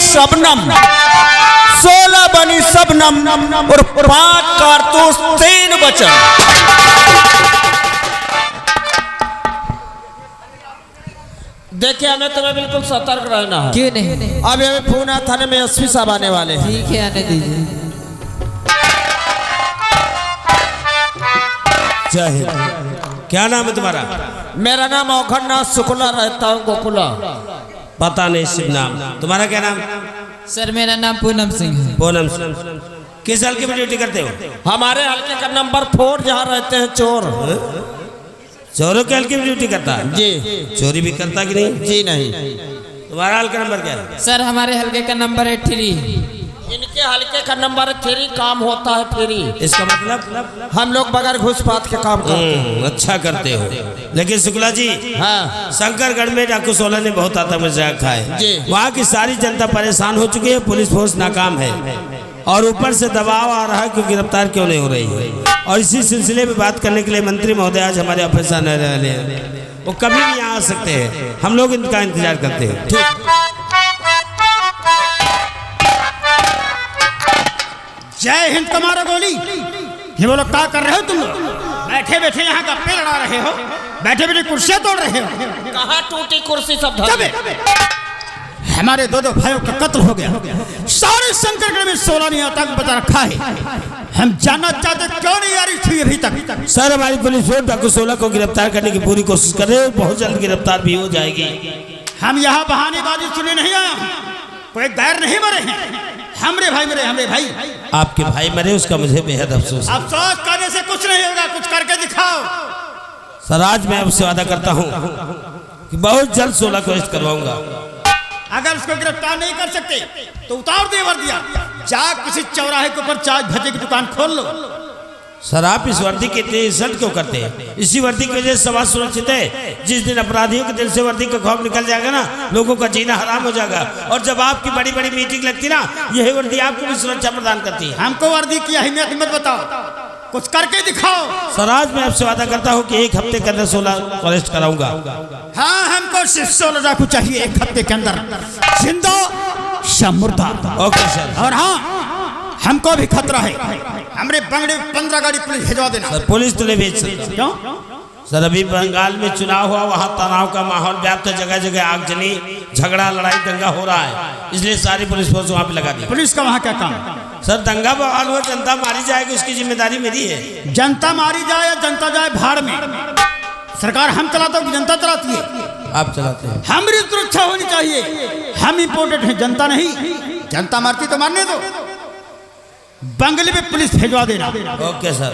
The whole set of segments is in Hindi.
शबनम, 16 बनी शबनम और 5 कारतूस 3 बचन। देखिए हमें तुम्हें बिल्कुल सतर्क रहना है। क्यों नहीं? अब हमें पूना थाने में एसपी साहब आने वाले हैं। ठीक है, आने दीजिए। जय हिंद। क्या नाम है तुम्हारा? मेरा नाम औखड़नाथ शुक्ला, रहता हूँ गोकुला। पता नहीं शिव नाम। तुम्हारा क्या नाम? सर मेरा नाम पूनम सिंह है। पूनम। किस हल्के में ड्यूटी करते हो? हमारे हल्के का नंबर 4 जहाँ रहते हैं चोर। चोरों के हल्के में ड्यूटी करता है? जी। चोरी भी करता कि नहीं? जी नहीं। तुम्हारा हल्का नंबर क्या है? सर हमारे हल्के का नंबर है 3। इनके हल्के का नंबर 3, काम होता है फ्री। इसका मतलब? हम लोग बगैर घुसपात के काम करते हैं। अच्छा करते हो। लेकिन शुक्ला जी, हाँ, शंकरगढ़ में डाकू सोलह ने बहुत आत्महत्या खाए। जी। वहाँ की सारी जनता परेशान हो चुकी है, पुलिस फोर्स नाकाम है और ऊपर से दबाव आ रहा है कि गिरफ्तार क्यों नहीं हो रही है। और इसी सिलसिले में बात करने के लिए मंत्री महोदय आज हमारे ऑफिस आने वाले हैं। वो कभी भी यहाँ आ सकते हैं, हम लोग इनका इंतजार करते हैं। जय हिंद। कमारो गोली। ये बोलो क्या कर रहे हो तुम लोग? बैठे बैठे यहाँ गप्पे लड़ा रहे हो, बैठे बैठे कुर्सियां तोड़ रहे हो। कहाँ टूटी कुर्सी सब धर। हमारे 2 भाइयों का कत्ल हो गया। सारे शंकरगढ़ में 16 ने आतंक बचा रखा है। हम जानना चाहते क्यों नहीं आ रही थी अभी तक? सर हमारी पुलिस फोर्स डाकू सोलह को गिरफ्तार करने की पूरी कोशिश कर रहे हैं, बहुत जल्द गिरफ्तार भी हो जाएगी। हम यहाँ बहानेबाजी सुनने नहीं आया हूँ, कोई गैर नहीं मरे हैं। हमरे भाई मरे, हमरे भाई। आपके भाई मरे उसका मुझे बेहद अफसोस है। अफसोस करने से कुछ नहीं होगा, कुछ करके दिखाओ। सर आज मैं आपसे वादा करता हूँ कि बहुत जल्द 16 को अरेस्ट करवाऊंगा। अगर उसको गिरफ्तार नहीं कर सकते तो उतार दे वर्दिया, जा किसी चौराहे के ऊपर चाय भजे की दुकान खोल लो। सर आप इस वर्दी की इतनी इंसल्ट क्यों करते हैं? इसी वर्दी की वजह से समाज सुरक्षित है। जिस दिन अपराधियों के दिल से वर्दी का खौफ निकल जाएगा ना, लोगों का जीना हराम हो जाएगा। और जब आपकी बड़ी बड़ी मीटिंग लगती ना, यही वर्दी आपको भी सुरक्षा प्रदान करती है। हमको वर्दी की अहमियत मत बताओ, कुछ करके दिखाओ। सर आज मैं आपसे वादा करता हूँ कि 1 हफ्ते के अंदर 16 को अरेस्ट कराऊंगा। हाँ हमको सिर्फ 16 डाकू चाहिए 1 हफ्ते के अंदर, जिंदा या मुर्दा। Okay sir. और हाँ हमको भी खतरा है, हमरे बंगले 15 गाड़ी पुलिस भिजवा देना। सर पुलिस तो नहीं भेज सकता। क्यों? सर अभी बंगाल में चुनाव हुआ, वहाँ तनाव का माहौल व्याप्त है, जगह जगह आगजनी, झगड़ा, लड़ाई, दंगा हो रहा है, इसलिए सारी पुलिस फोर्स वहाँ पे लगा दी। पुलिस का वहाँ क्या काम? सर दंगा बवाल हुआ, जनता मारी जाएगी, उसकी जिम्मेदारी मेरी है। जनता मारी जाए या जनता जाए भाड़ में, सरकार हम चलाते हो कि जनता चलाती है? आप चलाते हैं। हमारी सुरक्षा होनी चाहिए, हम इंपोर्टेंट हैं, जनता नहीं। जनता मारती तो मारने दो, बंगले में पुलिस भिजवा देना। Okay sir.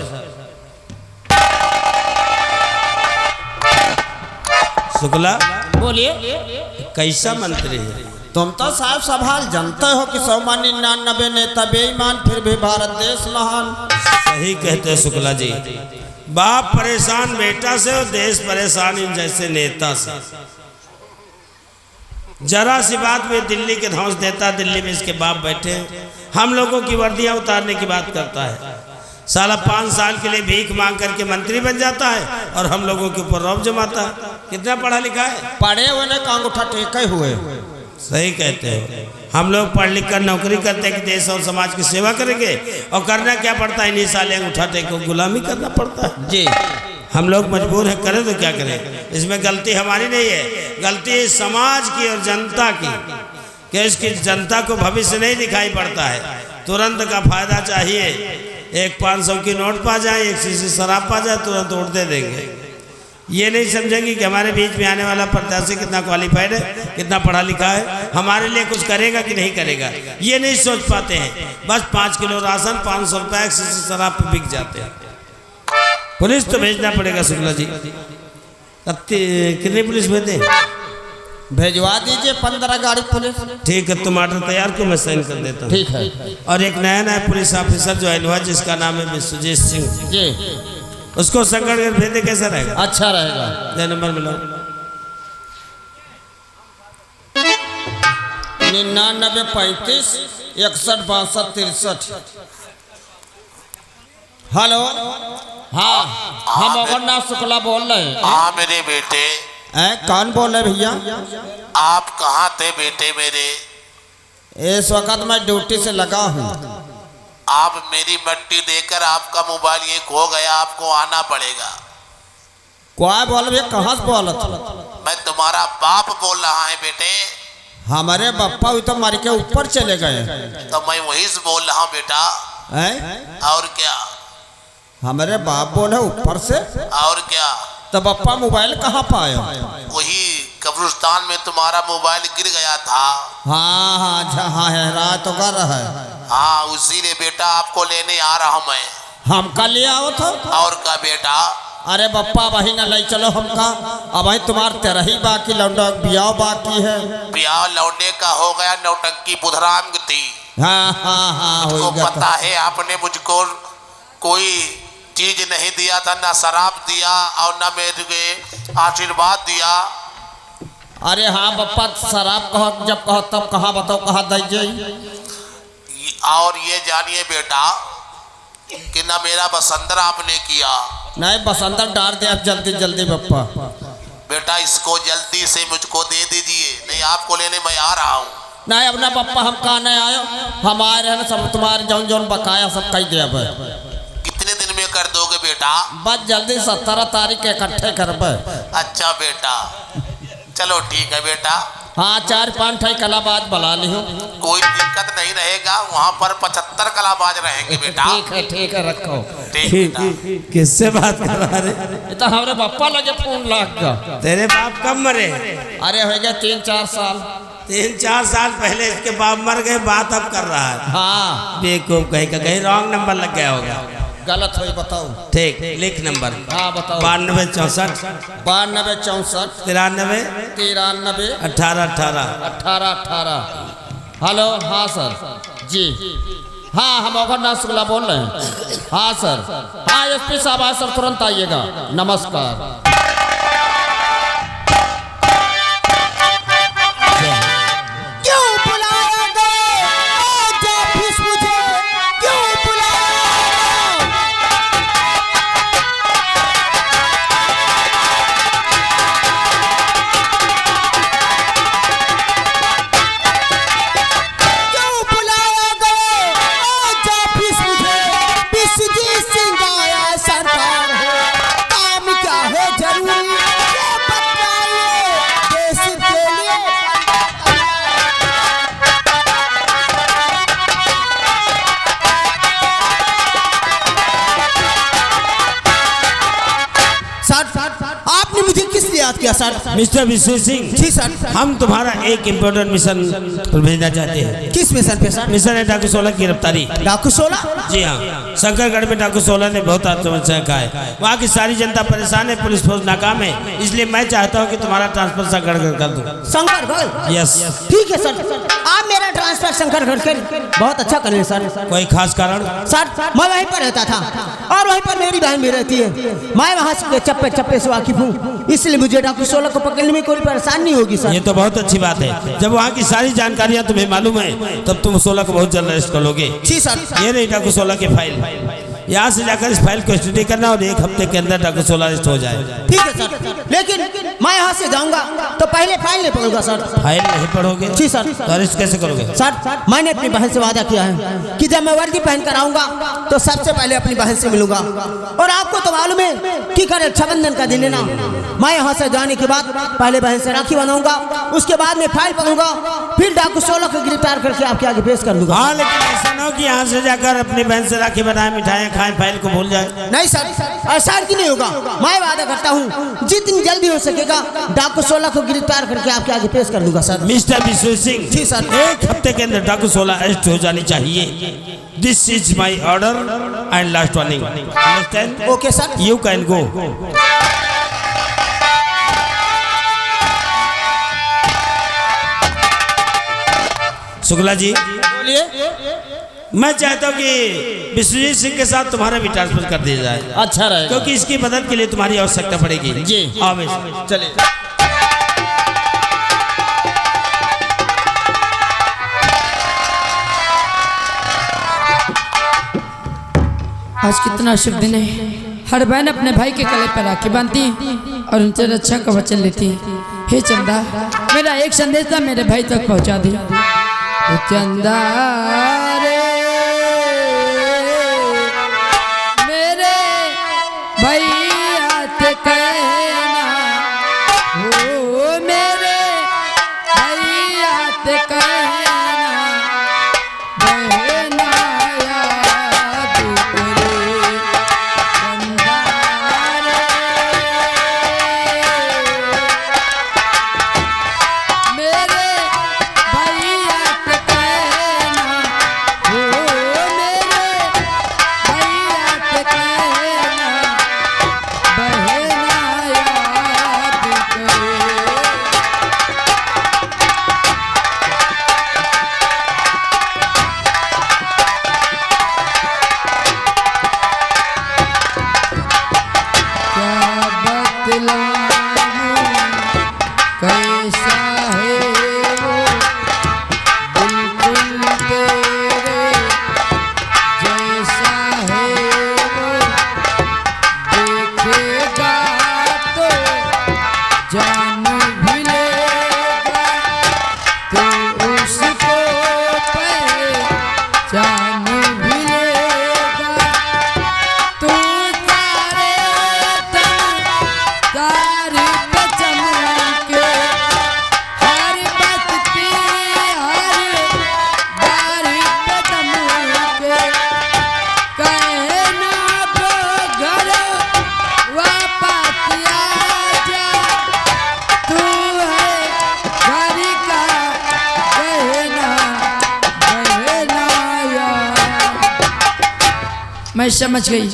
शुक्ला बोलिए। कैसा मंत्री है? तुम तो साहब सवाल जानते हो कि 199 नेता बेईमान, फिर भी भारत देश महान। सही कहते हैं शुक्ला जी। बाप परेशान बेटा से और देश परेशान इन जैसे नेता से। जरा सी बात में दिल्ली के धौंस देता, दिल्ली में इसके बाप बैठे हैं, हम लोगों की वर्दियां उतारने की बात करता है। साला 5 साल के लिए भीख मांग करके मंत्री बन जाता है और हम लोगों के ऊपर रौब जमाता है। कितना पढ़ा लिखा है? पढ़े हुए ने का अंगूठा टेके हुए। सही कहते हो। हम लोग पढ़ लिख कर नौकरी करते हैं कि देश और समाज की सेवा करेंगे, और करना क्या पड़ता है? इन्हीं साले अंगूठा टेको गुलामी करना पड़ता है। जी हम लोग मजबूर हैं, करें तो क्या करें? इसमें गलती हमारी नहीं है, गलती है समाज की और जनता की, कि इसकी जनता को भविष्य नहीं दिखाई पड़ता है। तुरंत का फायदा चाहिए। एक 500 की नोट पा जाए, एक शीशी शराब पा जाए, तुरंत वोट दे देंगे। ये नहीं समझेंगे कि हमारे बीच में आने वाला प्रत्याशी कितना क्वालिफाइड है, कितना पढ़ा लिखा है, हमारे लिए कुछ करेगा कि नहीं करेगा, ये नहीं सोच पाते हैं। बस 5 किलो राशन 500 रुपये एक शीशी शराब पे बिक जाते हैं। पुलिस तो भेजना पड़ेगा शुक्ला जी। कितनी पुलिस भेजें? भेजवा दीजिए 15 गाड़ी पुलिस। ठीक है, तुम ऑर्डर तैयार को मैं साइन कर देता हूँ। ठीक है। और एक नया पुलिस ऑफिसर जो है जिसका नाम है सुजीत सिंह जी, उसको शंकरगढ़ भेजे, कैसा रहेगा? अच्छा रहेगा। दे नंबर मिलो। 99 35 61 62 63। हेलो, हाँ हम अगरनाथ शुक्ला बोल रहे हैं। हाँ मेरे बेटे। कौन बोल रहे भैया? आप कहाँ थे बेटे मेरे? इस वक्त मैं ड्यूटी से लगा हूँ। आप मेरी मट्टी देकर आपका मोबाइल ये खो गया, आपको आना पड़ेगा। क्या बोल भैया, कहाँ से बोलत? मैं तुम्हारा बाप बोल रहा है बेटे। हमारे बप्पा हुई तो मार के ऊपर चले गए। तो मैं वही से बोल रहा हूँ बेटा। हैं? और क्या? हमारे बाप बोले ऊपर से? और क्या? तो बप्पा मोबाइल कहाँ पाया? वही कब्रिस्तान में तुम्हारा मोबाइल गिर गया था। हाँ हाँ जहाँ है रहा तो कर रहा है। हाँ उसी ने बेटा आपको लेने आ रहा हूँ मैं। हमका ले आओ तो। और क्या बेटा? अरे बप्पा वही न ले चलो हमका। अब वही तुम्हार तेरही बाकी लौंडा ब्याह बाकी है। ब्याह लौंडे का हो गया, नौटंकी बुधराम थी। हाँ हाँ हाँ मुझको पता है, आपने मुझको कोई चीज नहीं दिया था, ना शराब दिया और ना मेरे आशीर्वाद दिया। अरे हाँ बप्पा, शराब कहो जब कहो तब कहाँ बताओ कहाँ दीजिए। और ये जानिए बेटा कि ना मेरा बसंतर आपने किया। नहीं बसंतर डाल दे अब जल्दी जल्दी बप्पा। बेटा इसको जल्दी से मुझको दे दीजिए, नहीं आपको लेने मैं आ रहा हूँ। नहीं अब ना बप्पा हम कहा नहीं आयो, हम आए रहे ना सब तुम्हारे जौन जौन बकाया सब कही दे। कितने दिन में कर दोगे बेटा? बस जल्दी 17 तारीख इकट्ठे करब। अच्छा बेटा, चलो ठीक है बेटा। हाँ 4-5 ठे कलाबाज बुला ली हूँ। कोई दिक्कत नहीं रहेगा, वहाँ पर 75 कलाबाज रहेंगे बेटा। ठीक है रखो। ठीक बेटा। किससे बात कर रहा है? ये तो हमारे बप्पा लगे फोन लाग गया। तेरे बाप कब मरे? अरे हो गया 3-4 साल। 3-4 साल पहले इसके बाप मर गए, बात अब कर रहा है। हाँ बेवकूफ कहीं का कहीं रॉन्ग नंबर लग गया होगा। गलत हुई बताओ। ठीक लिख नंबर। हाँ बताओ। 92 64 92 64 93 93 18 18 18 18। हेलो हाँ सर जी। हाँ हम अघरनाथ शुक्ला बोल रहे हैं। हाँ सर, हाँ एसपी साहब आए सर, तुरंत आइएगा। नमस्कार। आपने मुझे किस लिए याद किया सर? मिस्टर विश्व सिंह जी सर। हम तुम्हारा एक इम्पोर्टेंट मिशन पर भेजना चाहते हैं। किस मिशन पे सर? मिशन है डाकू 16 की गिरफ्तारी। डाकू 16? जी हाँ, शंकरगढ़ में डाकू 16 ने बहुत आत्महत्या का है। वहाँ की सारी जनता परेशान है, पुलिस फोर्स नाकाम है, इसलिए मैं चाहता हूँ कि तुम्हारा ट्रांसफर शंकरगढ़ कर दूँ। शंकरगढ़? यस। ठीक है सर, आप मेरा ट्रांसफर शंकरगढ़ कर बहुत अच्छा करें सर। कोई खास कारण? सर मैं वहीं पर रहता था और वहीं पर मेरी बहन भी रहती है। मैं वहाँ से चप्पे चप्पे से वाकिफ हूँ, इसलिए मुझे डाकू 16 को पकड़ने में कोई परेशानी नहीं होगी सर। ये तो बहुत अच्छी बात है। जब वहाँ की सारी जानकारियाँ तुम्हें मालूम है तब तुम 16 को बहुत जल्द अरेस्ट कर लोगे। जी सर। ये नहीं डाकू 16 की फाइल, यहाँ से जाकर इस फाइल को स्टडी करना और 1 हफ्ते के अंदर डाकू 16 अरेस्ट हो जाए। ठीक है सर, लेकिन मैं यहाँ से जाऊँगा तो पहले फाइल नहीं पढ़ूंगा सर। फाइल नहीं पढ़ोगे? जी सर। तो अरेस्ट कैसे करोगे? सर मैंने अपनी बहन से वादा किया है कि जब मैं वर्दी पहन कर आऊंगा तो सबसे पहले अपनी बहन से मिलूंगा। और आपको तो मालूम है कि कर रक्षाबंधन का दिन है ना, मैं यहाँ से जाने के बाद पहले बहन से राखी बनाऊंगा, उसके बाद में फाइल पढ़ूंगा, फिर डाकू 16 को गिरफ्तार करके आपके आगे पेश कर दूंगा। हाँ लेकिन ऐसा ना हो कि यहाँ से जाकर अपनी बहन से राखी बनाए, मिठाइयाँ खाएं, फाइल को भूल जाए। नहीं सर, ऐसा नहीं होगा। मैं वादा करता हूँ जितनी जल्दी हो सकेगा डाकू 16 को गिरफ्तार करके आपके आगे पेश कर दूंगा सर। मिस्टर विश्व सिंह, जी सर। 1 हफ्ते के अंदर डाकू 16 अरेस्ट हो जानी चाहिए। This is my order and last warning. Understand? Okay sir. You can go. Shukla ji बोलिए। मैं चाहता हूँ कि विश्वजीत सिंह के साथ तुम्हारा भी ट्रांसफर कर दिया जाए, अच्छा रहेगा क्योंकि इसकी मदद के लिए तुम्हारी आवश्यकता पड़ेगी। जी। आओ मिस्टर। चलिए। आज कितना शुभ दिन है। हर बहन अपने भाई के गले पर राखी बांधती और उनसे रक्षा का वचन लेती। हे चंदा, मेरा एक संदेश मेरे भाई तक पहुंचा दे। चंदा रे मेरे भैया से कहना, ओ मेरे भैया से कहना, बहना याद करे चंदा रे मेरे भैया से कहना, ओ मेरे भैया से कहना, बहना याद करे। क्या बतलाऊं कैसा है वो, बिल्कुल तेरे जैसा है वो, देखेगा तो जान भी लेगा, तो उसको पहचान भी लेगा, तू तारे तारे पे चमके हर बत्ती हर बारी पे चमके, कहना वो घर वापस आजा, तू है घर का कहना, कहना यार। मैं समझ गई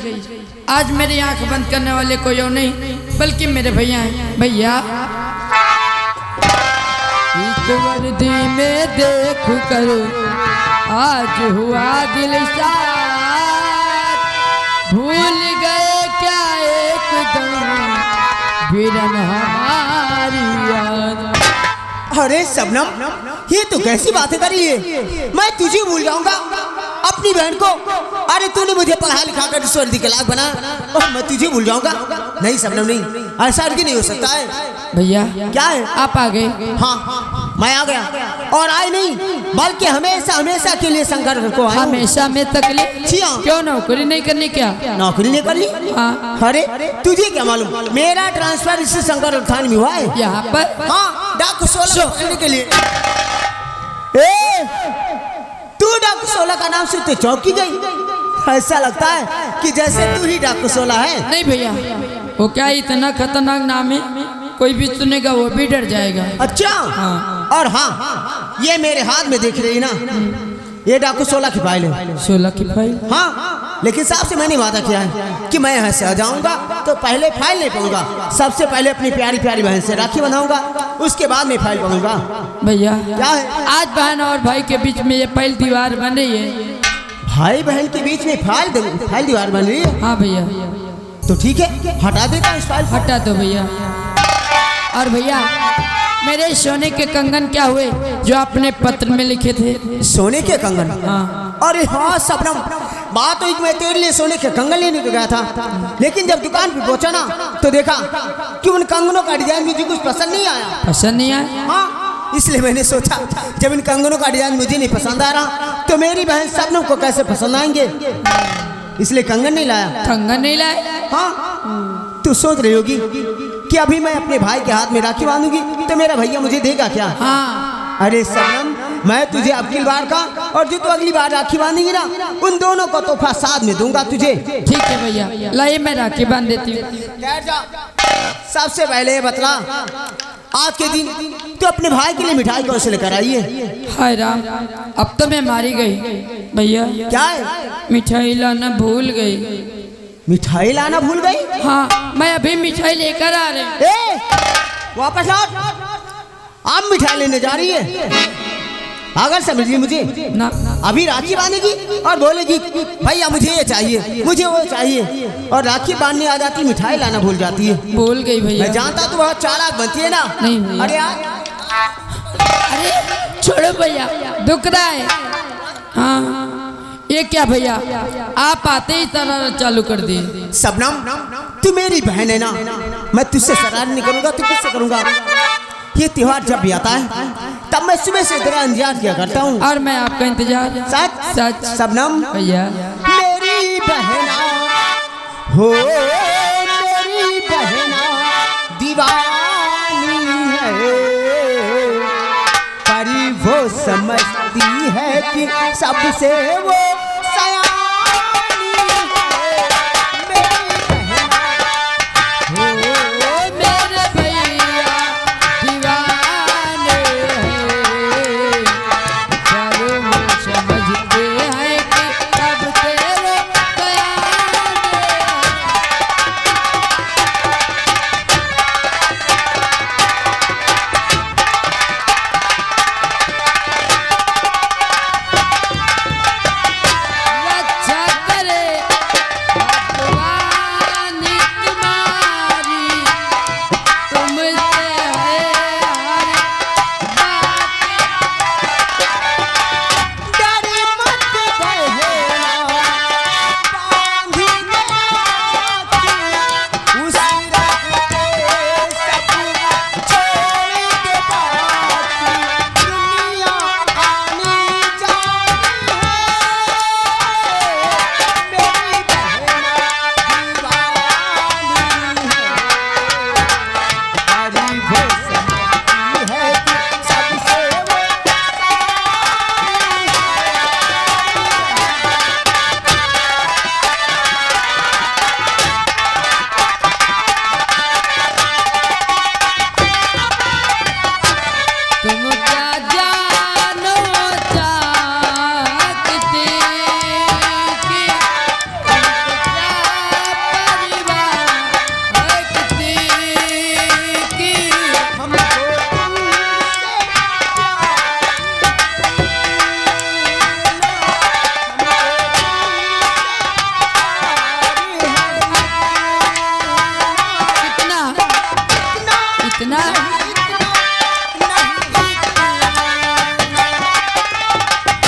आज मेरी आंख बंद करने वाले कोई और नहीं बल्कि मेरे भैया हैं। भैया इस वर्दी में देख कर आज हुआ दिल साथ, भूल गए क्या एकदम विरन हमारी याद। अरे शबनम, ये तो कैसी बातें करी है? मैं तुझे भूल जाऊंगा अपनी बहन को? अरे तूने मुझे पढ़ा लिखा कर स्वर्दी के लायक बना और मैं तुझे भूल जाऊंगा? नहीं शबनम नहीं, ऐसा भी नहीं हो सकता है। भैया क्या है? आप आ गए? हाँ मैं आ गया, और आए नहीं बल्कि हमेशा हमेशा के लिए संघर्ष को आया हूं। हमेशा में तकलीफ? जी हाँ। क्यों नौकरी नहीं करनी क्या? नौकरी नहीं कर ली? हाँ। अरे तुझे क्या मालूम, मेरा ट्रांसफर इस शंकर थान में हुआ है। यहाँ पर? हाँ, डाक 16 करने के लिए। ए, तू डाक 16 का नाम सुनते चौंकी गई? ऐसा लगता है कि जैसे तू ही डाक 16 है। नहीं भैया, वो क्या इतना खतरनाक नाम है, कोई भी सुनेगा वो भी डर जाएगा। अच्छा हाँ। और हाँ, ये मेरे हाथ में देख रही ना, ये डाकू 16 की फाइल है। 16 की फाइल? हाँ, लेकिन साहब से मैंने वादा किया है कि मैं यहाँ से आ जाऊंगा तो पहले फाइल नहीं पढ़ूंगा, सबसे पहले अपनी प्यारी प्यारी बहन से राखी बंधाऊंगा, उसके बाद में फाइल पढ़ूंगा। भैया क्या है? आज बहन और भाई के बीच में ये पहली दीवार बन रही है। भाई बहन के बीच में फाइल दीवार बन रही है? हाँ भैया। तो ठीक है, हटा देता इस फाइल। हटा दो भैया। और भैया मेरे सोने के कंगन क्या हुए जो आपने पत्र में लिखे थे? सोने के कंगन? हाँ। अरे हाँ शबनम, बात तो मैं तेरे लिए सोने के कंगन लेने को गया था, लेकिन जब दुकान पे पहुंचा ना तो देखा कि उन कंगनों का डिजाइन मुझे कुछ पसंद नहीं आया। पसंद नहीं आया? हाँ, इसलिए मैंने सोचा जब इन कंगनों का डिजाइन मुझे नहीं पसंद आ रहा तो मेरी बहन शबनम को कैसे पसंद आएंगे, इसलिए कंगन नहीं लाया। कंगन नहीं लाया? हाँ, तू सोच रही होगी कि अभी मैं अपने भाई के हाथ में राखी बांधूंगी तो मेरा भैया मुझे देगा क्या? हाँ। अरे शबनम, मैं तुझे अगली बार का और जो तू अगली बार राखी बांधेगी ना, उन दोनों को तोहफा साथ में दूंगा तुझे। ठीक है भैया, लाइए मैं राखी बांध देती हूँ। ठहर जा, सबसे पहले ये बतला, आज के दिन तू अपने भाई के लिए मिठाई कौन से लेकर आई है? हाय राम, अब तो मैं मारी गई भैया। क्या है? मिठाई लाना भूल गई। मिठाई लाना भूल गई? हाँ, मैं अभी मिठाई लेकर आ रही। ए, वापस लौट, आप मिठाई लेने जा रही है? अगर समझिए मुझे ना, अभी राखी बांधेगी और बोलेगी भैया मुझे ये चाहिए, मुझे वो चाहिए, और राखी बांधने आ जाती मिठाई लाना भूल जाती है। भूल गई भैया। मैं जानता तू बहुत चालाक बनती है ना। नहीं भैया। अरे यार, अरे छोड़ो भैया, दुख रहा है। हाँ, ये क्या भैया, आप आते ही शरारत चालू कर दिए। शबनम, तू मेरी बहन है ना, मैं तुझसे शरारत नहीं करूंगा तो किससे करूंगा? ये त्योहार जब भी आता है तब मैं सुबह से तेरा इंतजार किया करता हूँ। और मैं आपका इंतजार। सच सच शबनम भैया। मेरी बहना हो, मेरी बहना दीवानी है, परी वो समझती है कि सबसे वो सयानी है। मेरी बहना हो, मेरे भैया दीवाने हैं, पर वो समझते हैं कि सब तेरे बयाने हैं। रक्षा करे भगवानी तुम्हारी, तुमसे है हर बात। डरी मत बहना, बांधी ले आके, उसी रात सब छोड़ के बाकी दुनिया आनी जानी है। मेरी बहना दीवानी है, अरे वो समझती है कि सबसे वो तुम क्या जानो चाहते कि तुमको क्या परिवार रखते कि हमको तुमसे कितना इतना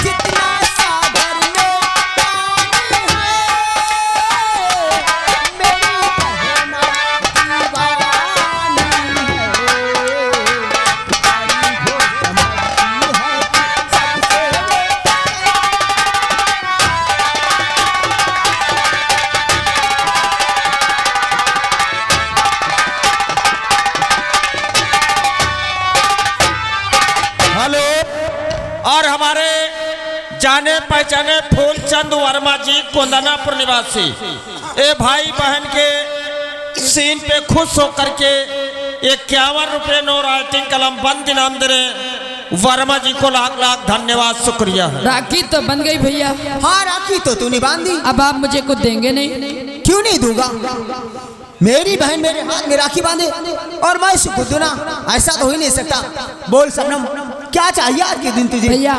जितना सागर में पानी है, मेरी बहना दीवानी है, अरे वो समझती है कि सबसे हेलो। और हमारे जाने पहचाने फूलचंद वर्मा जी कोंदनापुर निवासी, ए भाई बहन के सीन पे खुश होकर के 51 रुपये नो राइटिंग कलम बंद इनाम दे रहे वर्मा जी को लाख लाख धन्यवाद, शुक्रिया है। राखी तो बन गई भैया, हाँ राखी तो तूने बांधी, अब आप मुझे कुछ देंगे नहीं? क्यों नहीं दूंगा? मेरी बहन मेरे हाथ में राखी बांधे और मैं इसे खुद दूं ना, ऐसा तो हो ही नहीं सकता। बोल शबनम क्या चाहिए आज के दिन तुझे? भैया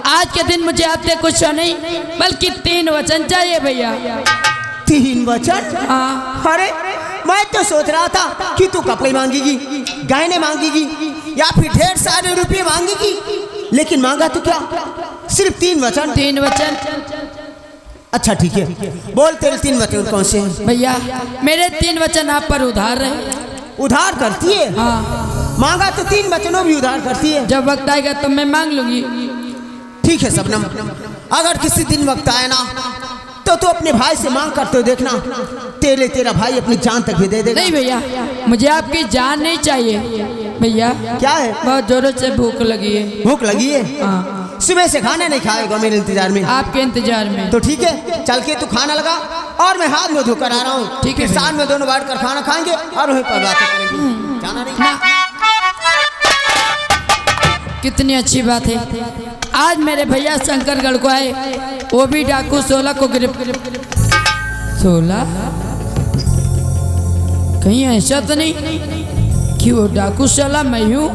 आज के दिन मुझे आपसे कुछ नहीं बल्कि 3 वचन चाहिए भैया। 3 वचन? हाँ। अरे मैं तो सोच रहा था कि तू कपड़े मांगेगी, गहने मांगेगी या फिर ढेर सारे रुपये मांगेगी, लेकिन मांगा तो क्या, सिर्फ 3 वचन। 3 वचन। अच्छा ठीक है, बोल तेरे 3 वचन कौन से हैं? भैया मेरे 3 वचन आप पर उधार रहे। उधार करती है? हाँ। मांगा तो 3 वचनों भी उधार करती है। जब वक्त आएगा तो मैं मांग लूंगी। ठीक है शबनम, अगर किसी दिन वक्त आए ना तो तू अपने भाई से मांग कर तो देखना, तेरा भाई अपनी जान तक भी दे देगा। नहीं भैया मुझे आपकी जान नहीं चाहिए भैया। क्या है? बहुत जोरों से भूख लगी है। भूख लगी है? हाँ। सुबह से खाना नहीं खाएगा मेरे इंतजार में? आपके इंतजार में। तो ठीक है, चल के तू खाना लगा और मैं हाथ में धोकर आ रहा हूँ। ठीक है फिर साथ में दोनों बैठ कर खाना खाएंगे और वहीं पर बातें करेंगे। जाना नहीं? ना। कितनी अच्छी बात है, आज मेरे भैया शंकरगढ़ को आए, वो भी डाकू 16 को गिरफ्तार। 16? कहीं ऐसा तो नहीं कि वो डाकू 16 मैं हूँ?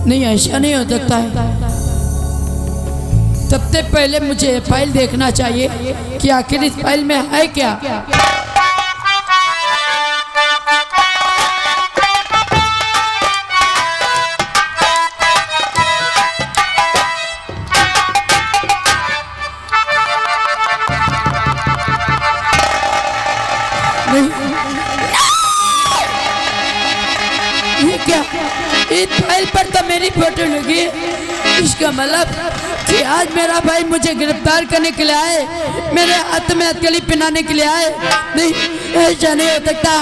नहीं ऐसा नहीं हो सकता है। सबसे पहले मुझे फाइल देखना चाहिए कि आखिर इस फाइल में है क्या। ये क्या? मेरी फोटो लगी है। इसका मतलब कि आज मेरा भाई मुझे गिरफ्तार करने के लिए आए, मेरे हाथ में हथकड़ी पहनाने के लिए आए। नहीं, ऐसा नहीं हो सकता।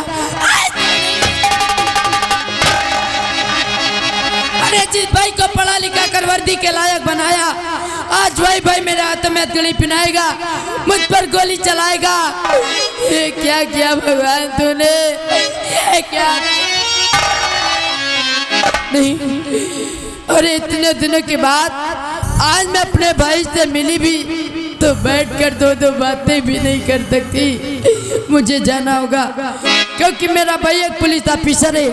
अरे जिस भाई को पढ़ा लिखा कर वर्दी के लायक बनाया, आज वही भाई मेरे हाथ में हथकड़ी पहनाएगा, मुझ पर गोली चलाएगा। ये क्या किया भगवान तूने, ये क्या? नहीं, अरे इतने दिनों के बाद आज मैं अपने भाई से मिली भी तो बैठकर दो बातें भी नहीं कर सकती। मुझे जाना होगा क्योंकि मेरा भाई एक पुलिस ऑफिसर है।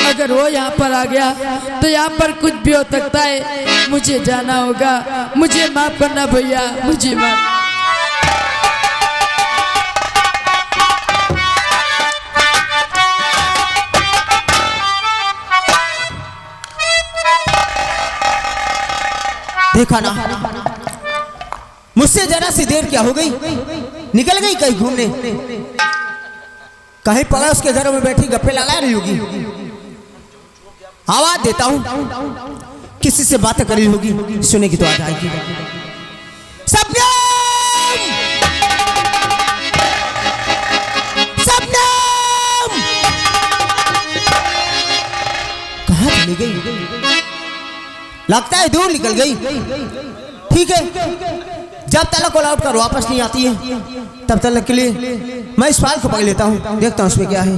अगर वो यहाँ पर आ गया तो यहाँ पर कुछ भी हो सकता है। मुझे जाना होगा, मुझे माफ करना भैया, मुझे माफ। देखा ना, मुझसे जरा सी देर क्या हो गई, निकल गई कहीं घूमने, कहीं पड़ोस के घरों में बैठी गप्पे लगा रही होगी। आवाज देता हूं, किसी से बातें करी होगी, सुनेगी तो आ जाएगी। सपनम, सपनम, कहाँ चली गई? लगता है दूर निकल गई। ठीक है, जब तक कॉल आउट कर वापस नहीं आती है तब तक के लिए मैं इस फाइल को पकड़ लेता हूँ, देखता हूँ उसमें क्या है।